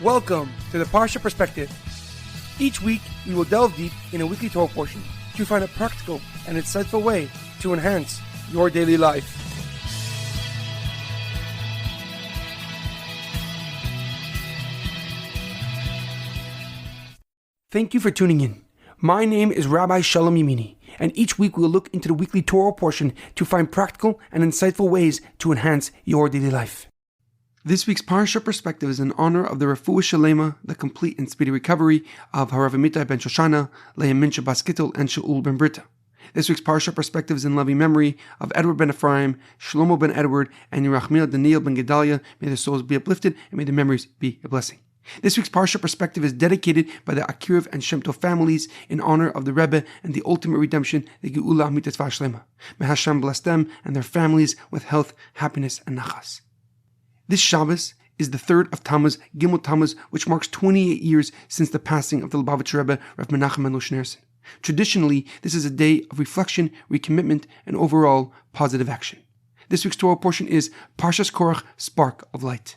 Welcome to the Parsha Perspective. Each week, we will delve deep in a weekly Torah portion to find a practical and insightful way to enhance your daily life. Thank you for tuning in. My name is Rabbi Shalom Yemini, and each week we will look into the weekly Torah portion to find practical and insightful ways to enhance your daily life. This week's Parsha Perspective is in honor of the Refuah Shlema, the complete and speedy recovery of HaRav Amitai ben Shoshanna, Leah Mintche bas Gittel, and Shaul ben Berta. This week's Parsha Perspective is in loving memory of Edward Ben Efraim, Shlomo Ben Edward, and Yirachmiel Daniel Ben Gedalia. May their souls be uplifted and may their memories be a blessing. This week's Parsha Perspective is dedicated by the Akirov and Shemtov families in honor of the Rebbe and the ultimate redemption, the Amitai Shlema. May Hashem bless them and their families with health, happiness, and nachas. This Shabbos is the third of Tammuz, Gimel Tammuz, which marks 28 years since the passing of the Lubavitcher Rebbe, Rabbi Menachem M Schneerson. Traditionally, this is a day of reflection, recommitment, and overall positive action. This week's Torah portion is Parshas Korach, Spark of Light.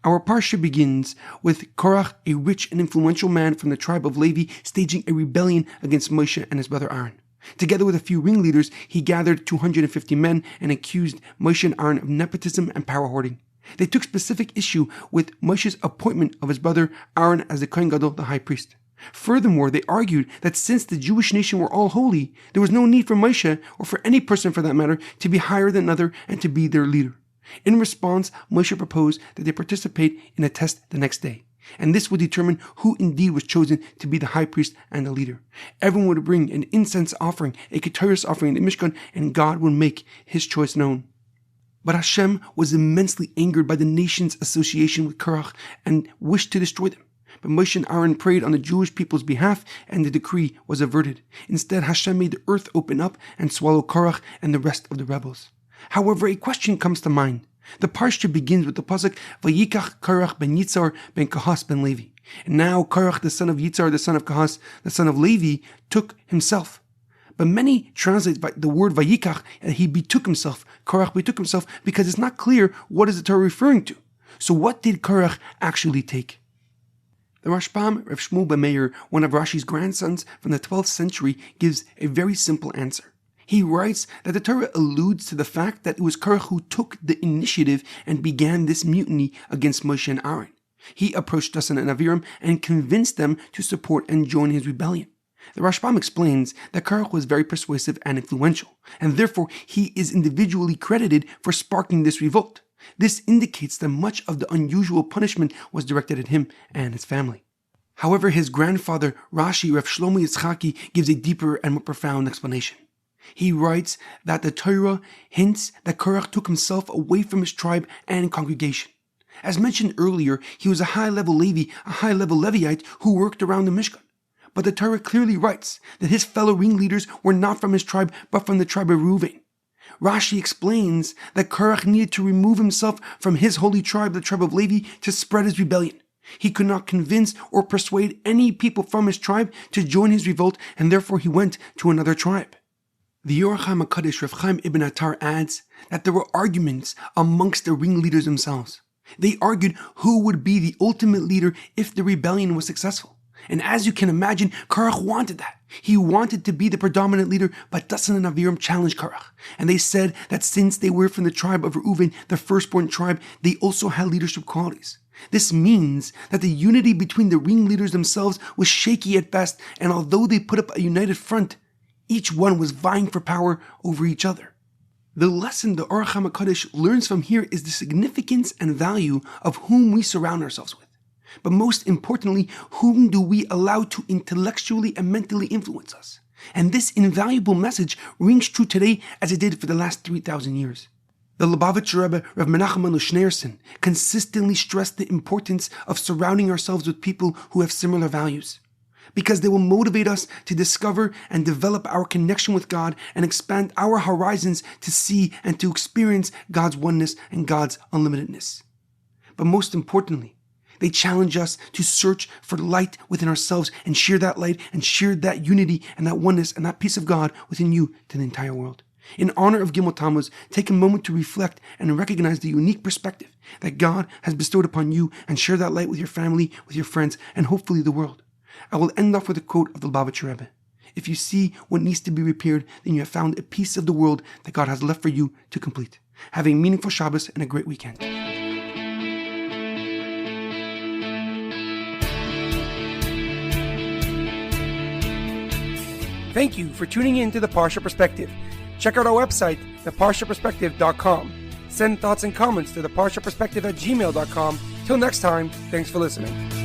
Our Parsha begins with Korach, a rich and influential man from the tribe of Levi, staging a rebellion against Moshe and his brother Aaron. Together with a few ringleaders, he gathered 250 men and accused Moshe and Aaron of nepotism and power hoarding. They took specific issue with Moshe's appointment of his brother Aaron as the Kohen Gadol, the high priest. Furthermore, they argued that since the Jewish nation were all holy, there was no need for Moshe, or for any person for that matter, to be higher than another and to be their leader. In response, Moshe proposed that they participate in a test the next day, and this would determine who indeed was chosen to be the high priest and the leader. Everyone would bring an incense offering, a keteris offering in the Mishkan, and God would make his choice known. But Hashem was immensely angered by the nation's association with Korach and wished to destroy them. But Moshe and Aaron prayed on the Jewish people's behalf, and the decree was averted. Instead, Hashem made the earth open up and swallow Korach and the rest of the rebels. However, a question comes to mind. The Parsha begins with the pasuk, Vayikach Korach ben Yitzhar ben Kahas ben Levi. And now Korach, the son of Yitzhar, the son of Kahas, the son of Levi, took himself. But many translate the word Vayikach, and he betook himself. Korach betook himself, because it's not clear what is the Torah referring to. So what did Korach actually take? The Rashbam, Rav Shmuel ben Meir, one of Rashi's grandsons from the 12th century, gives a very simple answer. He writes that the Torah alludes to the fact that it was Korach who took the initiative and began this mutiny against Moshe and Aaron. He approached Dasan and Aviram and convinced them to support and join his rebellion. The Rashbam explains that Korach was very persuasive and influential, and therefore he is individually credited for sparking this revolt. This indicates that much of the unusual punishment was directed at him and his family. However, his grandfather, Rashi, Rav Shlomo Yitzchaki, gives a deeper and more profound explanation. He writes that the Torah hints that Korach took himself away from his tribe and congregation. As mentioned earlier, he was a high-level Levi, a high-level Levite who worked around the Mishkan. But the Torah clearly writes that his fellow ringleaders were not from his tribe, but from the tribe of Reuven. Rashi explains that Korach needed to remove himself from his holy tribe, the tribe of Levi, to spread his rebellion. He could not convince or persuade any people from his tribe to join his revolt, and therefore he went to another tribe. The Yirachmiel Daniel Ben Ibn Attar adds that there were arguments amongst the ringleaders themselves. They argued who would be the ultimate leader if the rebellion was successful. And as you can imagine, Korach wanted that. He wanted to be the predominant leader, but Dasan and Aviram challenged Korach. And they said that since they were from the tribe of Reuven, the firstborn tribe, they also had leadership qualities. This means that the unity between the ringleaders themselves was shaky at best, and although they put up a united front, each one was vying for power over each other. The lesson the Orach HaMakodesh learns from here is the significance and value of whom we surround ourselves with. But most importantly, whom do we allow to intellectually and mentally influence us? And this invaluable message rings true today as it did for the last 3,000 years. The Lubavitcher Rebbe, Rabbi Menachem M Schneerson, consistently stressed the importance of surrounding ourselves with people who have similar values, because they will motivate us to discover and develop our connection with God and expand our horizons to see and to experience God's oneness and God's unlimitedness. But most importantly, they challenge us to search for light within ourselves and share that light and share that unity and that oneness and that peace of God within you to the entire world. In honor of Gimel Tammuz, take a moment to reflect and recognize the unique perspective that God has bestowed upon you and share that light with your family, with your friends, and hopefully the world. I will end off with a quote of the Lubavitcher Rebbe. If you see what needs to be repaired, then you have found a piece of the world that God has left for you to complete. Have a meaningful Shabbos and a great weekend. Thank you for tuning in to the Parsha Perspective. Check out our website, theparshaperspective.com. Send thoughts and comments to theparshaperspective@gmail.com. Till next time, thanks for listening.